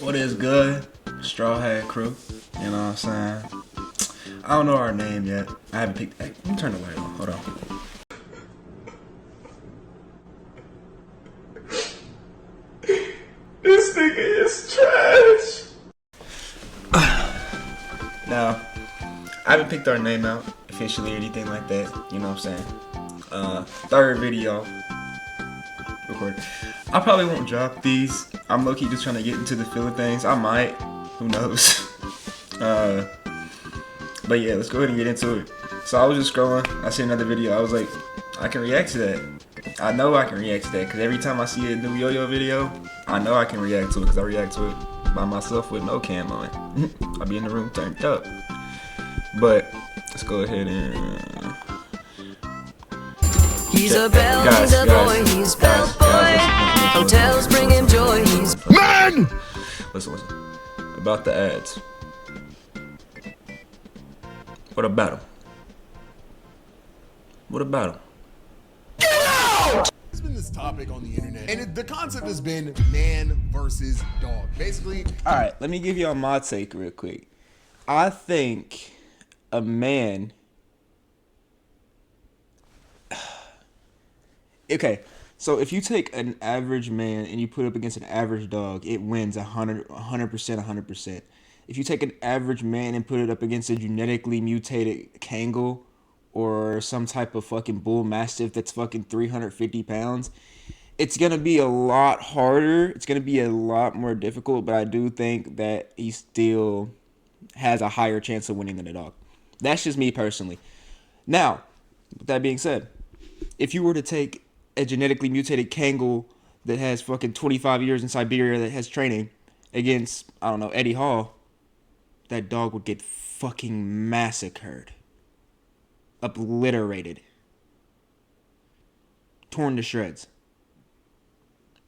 What is good? Straw Hat Crew. You know what I'm saying? I don't know our name yet. I haven't picked. Hey, let me turn the light on. Hold on. This nigga is trash. Now, I haven't picked our name out officially or anything like that. You know what I'm saying? Third video recorded. I probably won't drop these. I'm low-key just trying to get into the feel of things. I might. Who knows? But yeah, let's go ahead and get into it. So I was just scrolling. I see another video. I was like, I can react to that. I know I can react to that because every time I see a new yo-yo video, I know I can react to it because I react to it by myself with no cam on. I'll be in the room turned up. But let's go ahead and... He's a bell, he's a boy, he's bell boy. Hotels bring him joy, he's man! Listen. About the ads. What about him? What about him? There's been this topic on the internet, and the concept has been man versus dog. Basically, Alright, let me give y'all my take real quick. I think a man... Okay, so if you take an average man and you put it up against an average dog, it wins 100%. If you take an average man and put it up against a genetically mutated Kangal or some type of fucking bull mastiff that's fucking 350 pounds, it's going to be a lot harder. It's going to be a lot more difficult, but I do think that he still has a higher chance of winning than a dog. That's just me personally. Now, with that being said, if you were to take a genetically mutated Kangal that has fucking 25 years in Siberia that has training against, I don't know, Eddie Hall, that dog would get fucking massacred. Obliterated. Torn to shreds.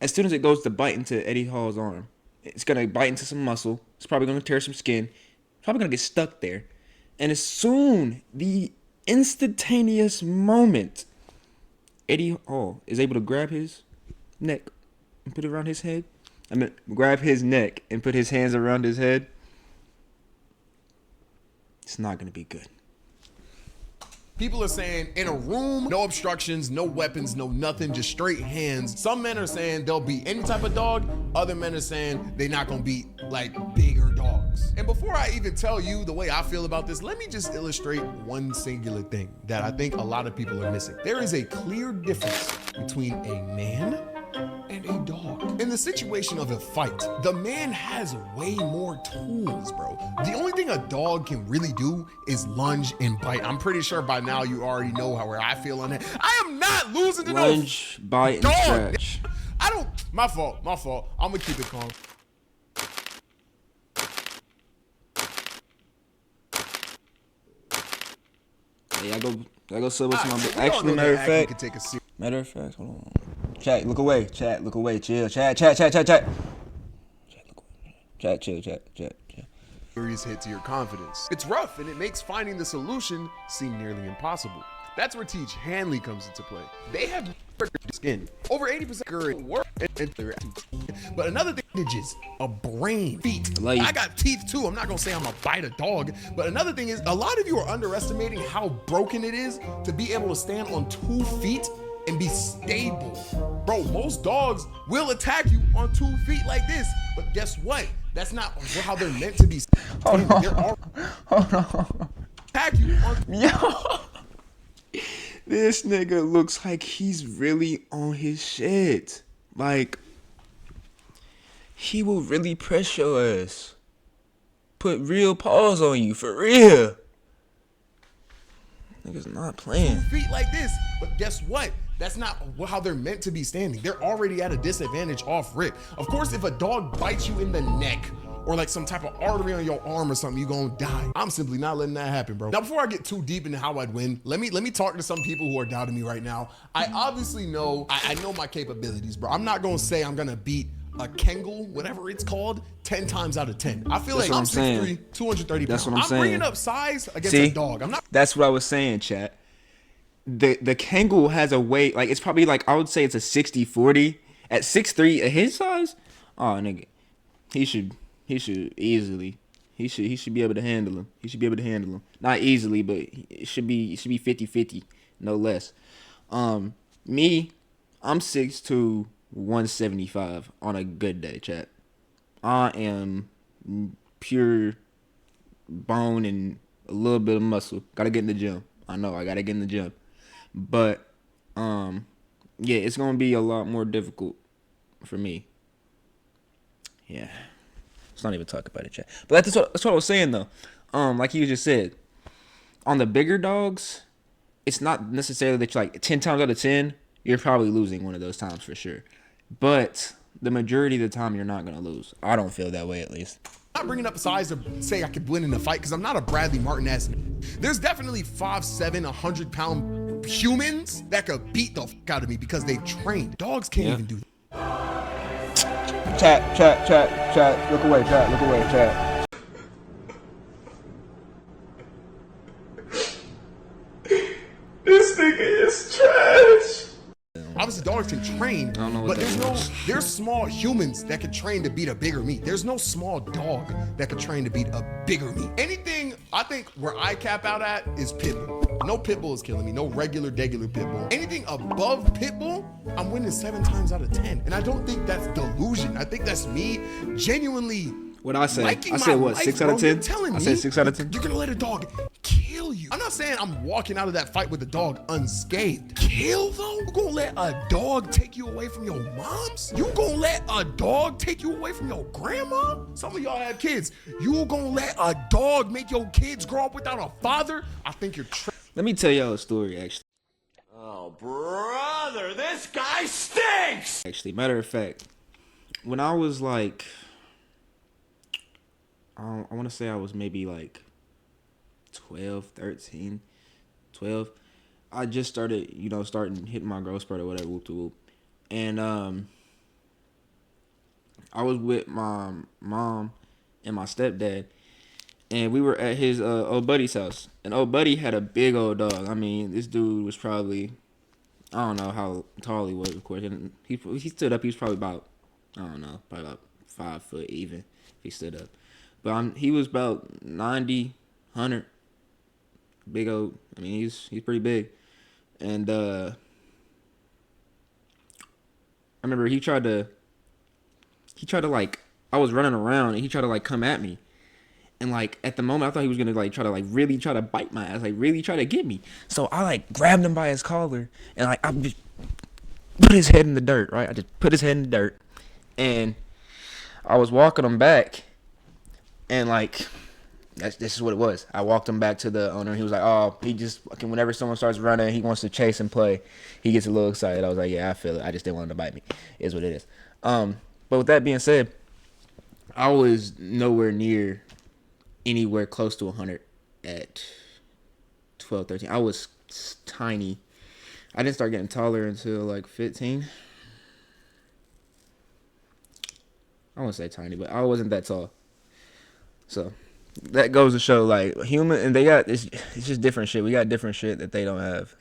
As soon as it goes to bite into Eddie Hall's arm, it's going to bite into some muscle. It's probably going to tear some skin. It's probably going to get stuck there. And as soon, the instantaneous moment, Eddie Hall is able to grab his neck and put it around his head. Grab his neck and put his hands around his head. It's not going to be good. people are saying in a room, no obstructions, no weapons, no nothing, just straight hands. Some men are saying they'll beat any type of dog. Other men are saying they're not gonna beat like bigger dogs. And before I even tell you the way I feel about this, let me just illustrate one singular thing that I think a lot of people are missing. There is a clear difference between a man and a dog. In the situation of a fight, the man has way more tools, bro. The only thing a dog can really do is lunge and bite. I'm pretty sure by now you already know where I feel on that. I am not losing to Lunge, no bite, and dog. stretch. I don't, my fault. I'm gonna keep it calm. Hey, I go sub with my We all actually know matter that of acting fact. can take a serious Matter of fact, hold on. Chat, look away. Chat, look away. Chill. Chat. Chat, look away. Chat, chill. Chat. hit to your confidence. It's rough and it makes finding the solution seem nearly impossible. That's where Teach Hanley comes into play. They have skin. Over 80% current work and their but another thing is a brain. Feet. Like, I got teeth too. I'm not gonna say I'm gonna bite a dog, but another thing is a lot of you are underestimating how broken it is to be able to stand on 2 feet and be stable. Bro, most dogs will attack you on 2 feet like this, but guess what? That's not how they're meant to be. hold on. Attack you on Yo. This nigga looks like he's really on his shit. Like, he will really press your ass. Put real paws on you, for real. Nigga's not playing. feet like this, but guess what? That's not how they're meant to be standing. They're already at a disadvantage off rip. Of course, if a dog bites you in the neck or like some type of artery on your arm or something, you're gonna die. I'm simply not letting that happen, bro. Now, before I get too deep into how I'd win, let me talk to some people who are doubting me right now. I obviously know, I know my capabilities, bro. I'm not gonna say I'm gonna beat a Kangal, whatever it's called, 10 times out of 10. I feel That's like what I'm I'm saying. 6'3", 230 That's pounds. what I'm saying. bringing up size against See? a dog. I'm not. That's what I was saying, chat. The Kangal has a weight, like, it's probably like, I would say it's a 60-40. At 6'3", at his size, oh, nigga, he should He should easily. He should be able to handle him. He should be able to handle him. Not easily, but it should be 50-50, no less. Me, I'm 6'2", 175 on a good day, chat. I am pure bone and a little bit of muscle. Gotta get in the gym. I know I gotta get in the gym. But yeah, it's gonna be a lot more difficult for me. Yeah. Let's not even talk about it, chat. But that's what I was saying though. Like you just said, on the bigger dogs, it's not necessarily that you're like 10 times out of 10, you're probably losing one of those times for sure. But the majority of the time, you're not gonna lose. I don't feel that way, at least. I'm not bringing up size to say I could win in a fight because I'm not a Bradley Martin-esque. There's definitely 5'7", 100-pound humans that could beat the fuck out of me because they've trained. Dogs can't even do that. Chat. Look away, chat. This nigga is trash. Obviously, dogs can train, but there's small humans that can train to beat a bigger me. There's no small dog that can train to beat a bigger me. Anything, I think, where I cap out at is pit bull. No pit bull is killing me. No regular pit bull. Anything above pit bull, I'm winning 7 times out of 10. And I don't think that's delusion. I think that's me genuinely. What I say? I said what? 6 out of 10. I said 6 out of 10. You're gonna let a dog kill you. I'm not saying I'm walking out of that fight with the dog unscathed. Kill though? You gonna let a dog take you away from your moms? You gonna let a dog take you away from your grandma? Some of y'all have kids. You gonna let a dog make your kids grow up without a father? I think you're. Let me tell y'all a story, actually. Oh, brother, this guy stinks! Actually, matter of fact, when I was like, I want to say I was maybe like 12, 13, 12. I just started, starting hitting my growth spurt or whatever, whoop to whoop. And I was with my mom and my stepdad, and we were at his old buddy's house. And old buddy had a big old dog. I mean, this dude was probably, I don't know how tall he was, of course. And he stood up. He was probably about, I don't know, probably about 5 foot even if he stood up. But he was about 90, 100. Big old, I mean, he's pretty big. And I remember he tried to like, I was running around and he tried to like come at me. And like at the moment I thought he was gonna like try to like really try to bite my ass, like really try to get me. So I like grabbed him by his collar and like I just put his head in the dirt, right? I just put his head in the dirt and I was walking him back and like this is what it was. I walked him back to the owner. He was like, oh, he just fucking whenever someone starts running, he wants to chase and play. He gets a little excited. I was like, yeah, I feel it. I just didn't want him to bite me. Is what it is. But with that being said, I was nowhere near anywhere close to 100 at 12, 13. I was tiny. I didn't start getting taller until like 15. I won't say tiny, but I wasn't that tall. So that goes to show like human, and they got it's just different shit. We got different shit that they don't have.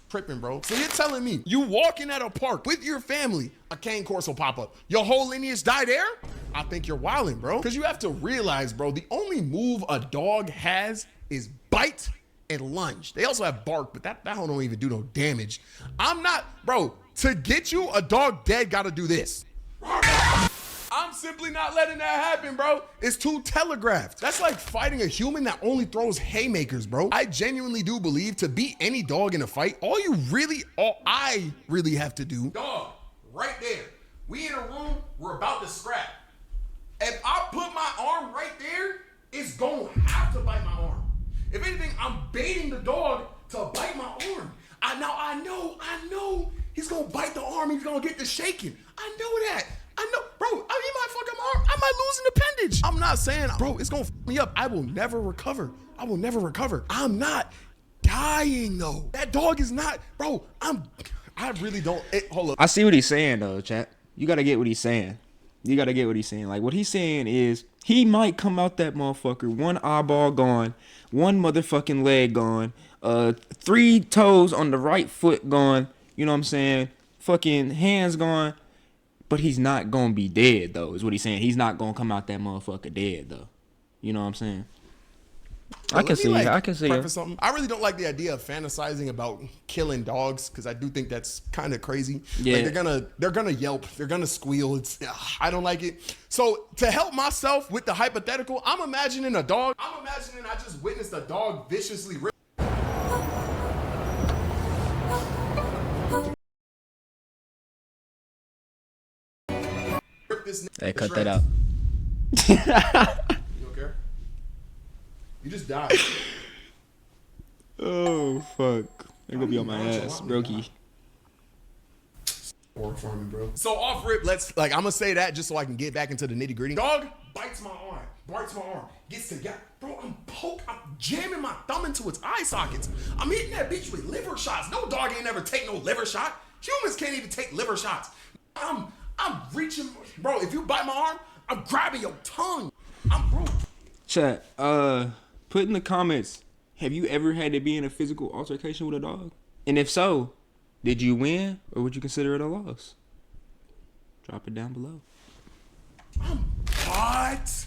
Tripping, bro. So you're telling me you walking at a park with your family, a cane course will pop up. Your whole lineage die there? I think you're wilding, bro. Because you have to realize, bro, the only move a dog has is bite and lunge. They also have bark, but that one don't even do no damage. I'm not, bro, to get you, a dog dead gotta do this. I'm simply not letting that happen, bro. It's too telegraphed. That's like fighting a human that only throws haymakers, bro. I genuinely do believe to beat any dog in a fight, all I really have to do, dog, right there. We in a room, we're about to scrap. If I put my arm right there, it's gonna have to bite my arm. If anything, I'm baiting the dog to bite my arm. I know he's gonna bite the arm, he's gonna get the shaking. I know that. I know, bro, he might fuck up my arm. I might lose an appendage. I'm not saying, bro, it's gonna f me up. I will never recover. I'm not dying, though. That dog is not, bro, I really don't, hold up. I see what he's saying, though, chat. You gotta get what he's saying. Like, what he's saying is, he might come out that motherfucker, one eyeball gone, one motherfucking leg gone, 3 toes on the right foot gone, you know what I'm saying? Fucking hands gone. But he's not gonna be dead though, is what he's saying. He's not gonna come out that motherfucker dead though. You know what I'm saying? I can see. I can see. Something. I really don't like the idea of fantasizing about killing dogs because I do think that's kind of crazy. Yeah, like they're gonna yelp, they're gonna squeal. I don't like it. So to help myself with the hypothetical, I'm imagining a dog. I'm imagining I just witnessed a dog viciously rip. This hey, cut that out. You don't care? You just died. Oh fuck! They're gonna be on my ass, brokey. Pork farming, bro. So off rip, I'm gonna say that just so I can get back into the nitty gritty. Dog bites my arm, gets to bro. I'm jamming my thumb into its eye sockets. I'm hitting that bitch with liver shots. No dog ain't never take no liver shot. Humans can't even take liver shots. I'm reaching, bro. If you bite my arm, I'm grabbing your tongue. Bro. Chat, put in the comments, have you ever had to be in a physical altercation with a dog? And if so, did you win or would you consider it a loss? Drop it down below. What?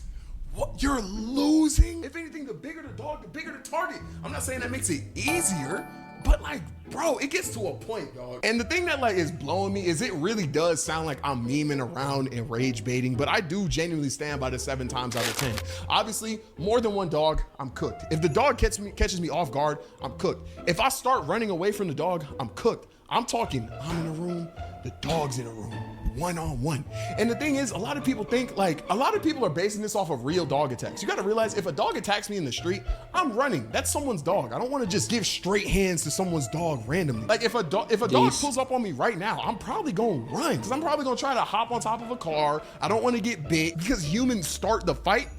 What? You're losing? If anything, the bigger the dog, the bigger the target. I'm not saying that makes it easier, but like, bro, it gets to a point, dog. And the thing that like is blowing me is it really does sound like I'm memeing around and rage baiting, but I do genuinely stand by the 7 times out of 10. Obviously, more than one dog, I'm cooked. If the dog catches me off guard, I'm cooked. If I start running away from the dog, I'm cooked. I'm talking, I'm in a room, the dog's in a room, one-on-one. And the thing is, a lot of people are basing this off of real dog attacks. You gotta realize if a dog attacks me in the street, I'm running. That's someone's dog. I don't wanna just give straight hands to someone's dog randomly. Like if a dog pulls up on me right now, I'm probably gonna run because I'm probably gonna try to hop on top of a car. I don't wanna get bit because humans start the fight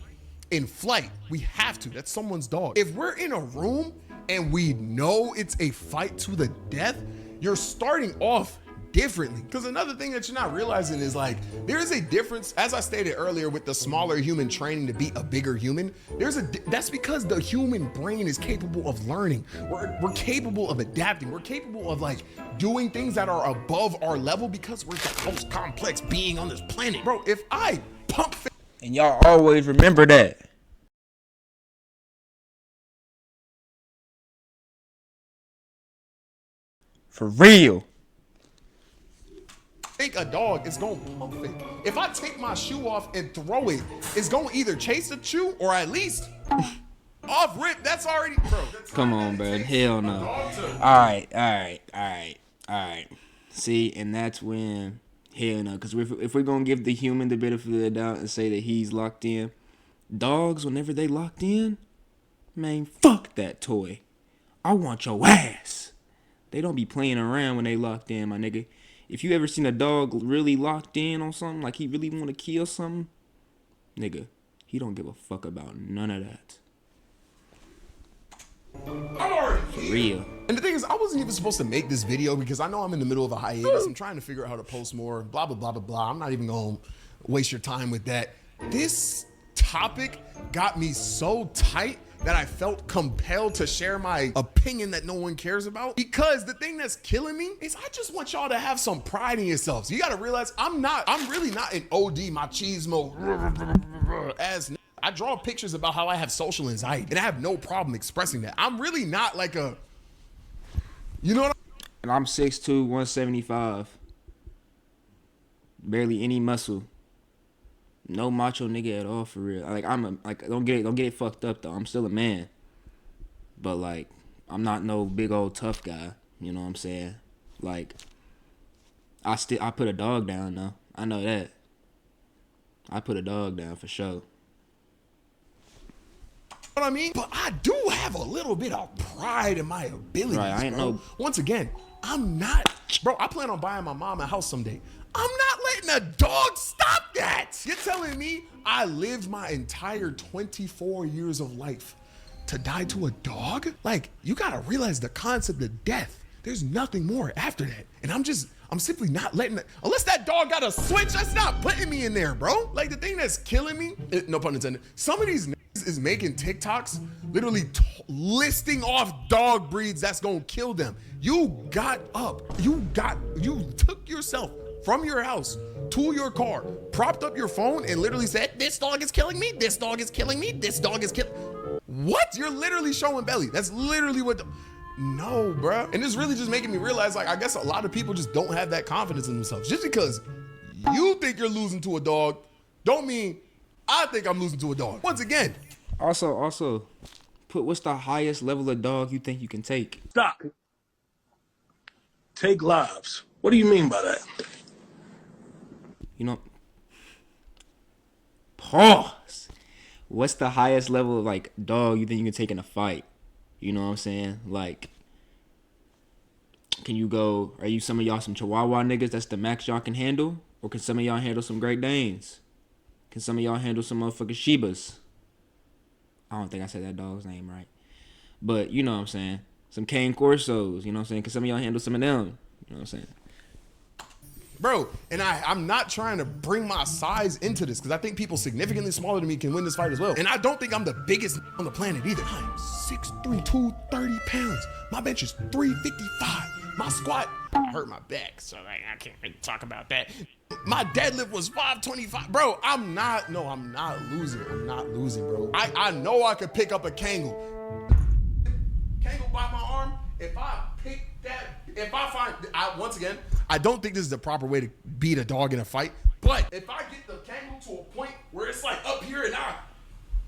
in flight. We have to, that's someone's dog. If we're in a room and we know it's a fight to the death, you're starting off differently. Because another thing that you're not realizing is like, there is a difference, as I stated earlier, with the smaller human training to beat a bigger human. That's because the human brain is capable of learning. We're capable of adapting. We're capable of like doing things that are above our level because we're the most complex being on this planet. Bro, if I pump and y'all always remember that. For real. Think a dog is gonna pump it. If I take my shoe off and throw it, it's gonna either chase the shoe or at least off rip. That's already, bro. Come on, bro. Hell no. All right. See, and that's when, hell no. Because if we're gonna give the human the benefit of the doubt and say that he's locked in, dogs, whenever they locked in, man, fuck that toy. I want your ass. They don't be playing around when they locked in, my nigga. If you ever seen a dog really locked in on something, like he really want to kill something, nigga, he don't give a fuck about none of that. For real. And the thing is, I wasn't even supposed to make this video because I know I'm in the middle of a hiatus. I'm trying to figure out how to post more, blah, blah, blah, blah, blah. I'm not even going to waste your time with that. This topic got me so tight that I felt compelled to share my opinion that no one cares about. Because the thing that's killing me is I just want y'all to have some pride in yourselves. You gotta realize I'm really not an OD machismo as I draw pictures about how I have social anxiety and I have no problem expressing that. I'm really not like a, you know what And I'm 6'2", 175. Barely any muscle. No macho nigga at all, for real. Like don't get it fucked up though. I'm still a man, but like I'm not no big old tough guy. You know what I'm saying? Like I put a dog down though. I know that. I put a dog down for sure. What I mean? But I do have a little bit of pride in my abilities, right, I ain't bro. no. Once again, I'm not, bro. I plan on buying my mom a house someday. I'm not letting a dog stop that. You're telling me I lived my entire 24 years of life to die to a dog? Like, you gotta realize the concept of death. There's nothing more after that. And I'm simply not letting it, unless that dog got a switch, that's not putting me in there, bro. Like the thing that's killing me, no pun intended, some of these niggas is making TikToks literally listing off dog breeds that's gonna kill them. You got up, you took yourself from your house to your car, propped up your phone, and literally said, "This dog is killing me. This dog is killing me. This dog is killing." What? You're literally showing belly. That's literally what. No, bruh. And it's really just making me realize, like, I guess a lot of people just don't have that confidence in themselves. Just because you think you're losing to a dog, don't mean I think I'm losing to a dog. Once again. Also, put what's the highest level of dog you think you can take? Stop. Take lives. What do you mean by that? You know, pause. What's the highest level of like dog you think you can take in a fight? You know what I'm saying? Like, can you go? Are you some of y'all some Chihuahua niggas? That's the max y'all can handle, or can some of y'all handle some Great Danes? Can some of y'all handle some motherfucking Shibas? I don't think I said that dog's name right, but you know what I'm saying. Some Cane Corsos. You know what I'm saying? Can some of y'all handle some of them? You know what I'm saying? Bro, and I'm not trying to bring my size into this because I think people significantly smaller than me can win this fight as well. And I don't think I'm the biggest on the planet either. I'm 6'3", 230 pounds. My bench is 355. My squat hurt my back, so like, I can't really talk about that. My deadlift was 525. Bro, I'm not losing. I'm not losing, bro. I know I could pick up a Kangol. Kangol by my arm, if I pick that, once again, I don't think this is the proper way to beat a dog in a fight, but if I get the Kangol to a point where it's like up here and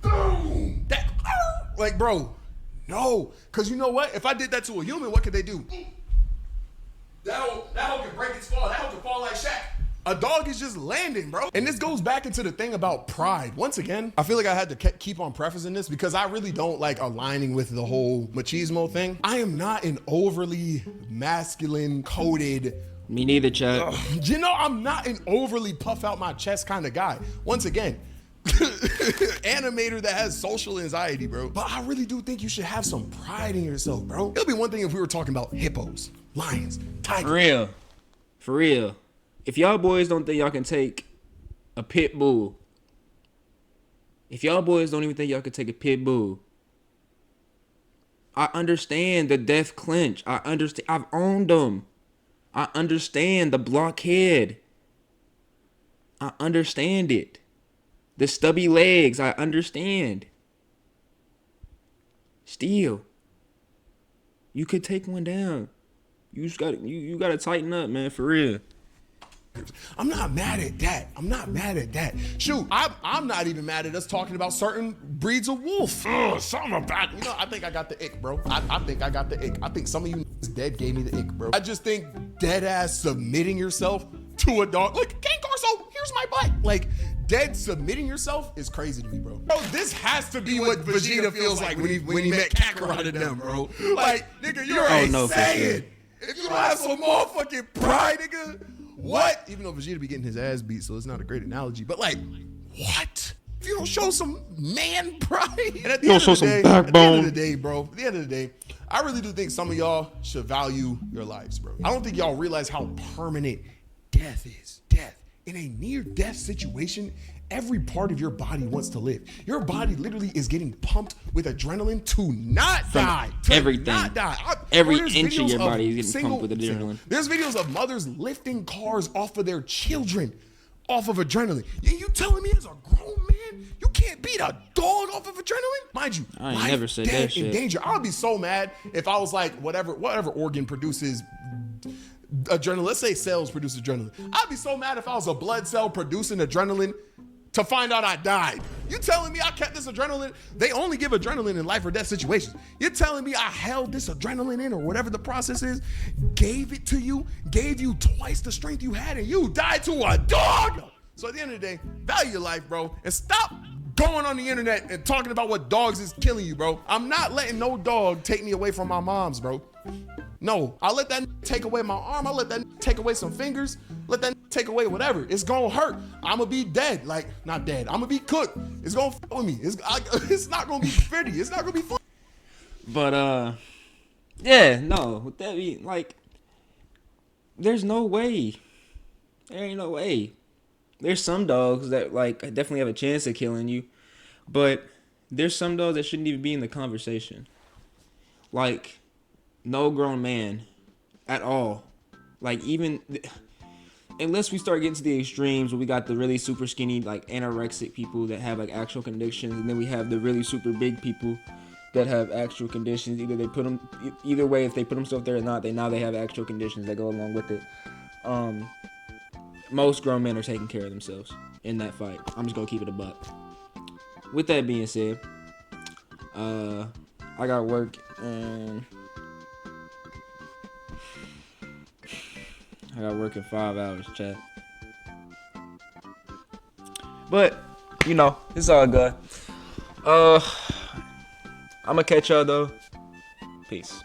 boom, like, bro, no, because you know what? If I did that to a human, what could they do? That hoe can break its fall. That hoe can fall like Shaq. A dog is just landing, bro. And this goes back into the thing about pride. Once again, I feel like I had to keep on prefacing this because I really don't like aligning with the whole machismo thing. I am not an overly masculine coded. Me neither, Chuck. You know, I'm not an overly puff out my chest kind of guy. Once again, animator that has social anxiety, bro. But I really do think you should have some pride in yourself, bro. It'll be one thing if we were talking about hippos, lions, tigers. For real. If y'all boys don't think y'all can take a pit bull, if y'all boys don't even think y'all can take a pit bull, I understand the death clinch. I understand. I've owned them. I understand the blockhead. I understand it. The stubby legs, I understand. Still, you could take one down. You just got you gotta tighten up, man, for real. I'm not mad at that. I'm not mad at that. Shoot, I'm not even mad at us talking about certain breeds of wolf. Something about, you know, I think I got the ick, bro. I think I got the ick. I think some of you dead gave me the ick, bro. I just think dead ass submitting yourself to a dog. Like, King Corso, here's my butt. Like, dead submitting yourself is crazy to me, bro. Bro, this has to be what Vegeta feels like when he met Kakarot and them, bro. Like, nigga, you're insane. If you don't have some motherfucking pride, nigga. What? Even though Vegeta be getting his ass beat, so it's not a great analogy. But like, what? If you don't show some man pride, and at the end of the day, at the end of the day, bro, at the end of the day, I really do think some of y'all should value your lives, bro. I don't think y'all realize how permanent death is. Death. In a near-death situation, every part of your body wants to live. Your body literally is getting pumped with adrenaline to not die. To everything. not die. Every inch of your body is getting pumped with adrenaline. There's videos of mothers lifting cars off of their children off of adrenaline. You telling me as a grown man, you can't beat a dog off of adrenaline? Mind you, I ain't never said that shit. In danger. I would be so mad if I was like, whatever organ produces adrenaline. Let's say cells produce adrenaline. I'd be so mad if I was a blood cell producing adrenaline to find out I died. You telling me I kept this adrenaline? They only give adrenaline in life or death situations. You're telling me I held this adrenaline in, or whatever the process is, gave it to you, gave you twice the strength you had, and you died to a dog? So at the end of the day, value your life, bro, and stop going on the internet and talking about what dogs is killing you, bro. I'm not letting no dog take me away from my mom's, bro. No, I'll let that take away my arm. I'll let that take away some fingers. Let that take away whatever. It's gonna hurt. I'm gonna be dead. Like, not dead. I'm gonna be cooked. It's gonna f with me. It's not gonna be pretty. It's not gonna be fun. But, yeah, no. With that be, like, there's no way. There ain't no way. There's some dogs that, like, definitely have a chance of killing you. But there's some dogs that shouldn't even be in the conversation. Like, no grown man at all. Like, even unless we start getting to the extremes where we got the really super skinny, like anorexic people that have like actual conditions, and then we have the really super big people that have actual conditions. Either way, if they put themselves there or not, they have actual conditions that go along with it. Most grown men are taking care of themselves in that fight. I'm just gonna keep it a buck. With that being said, I got work and I got work in 5 hours, chat. But you know, it's all good. I'ma catch y'all though. Peace.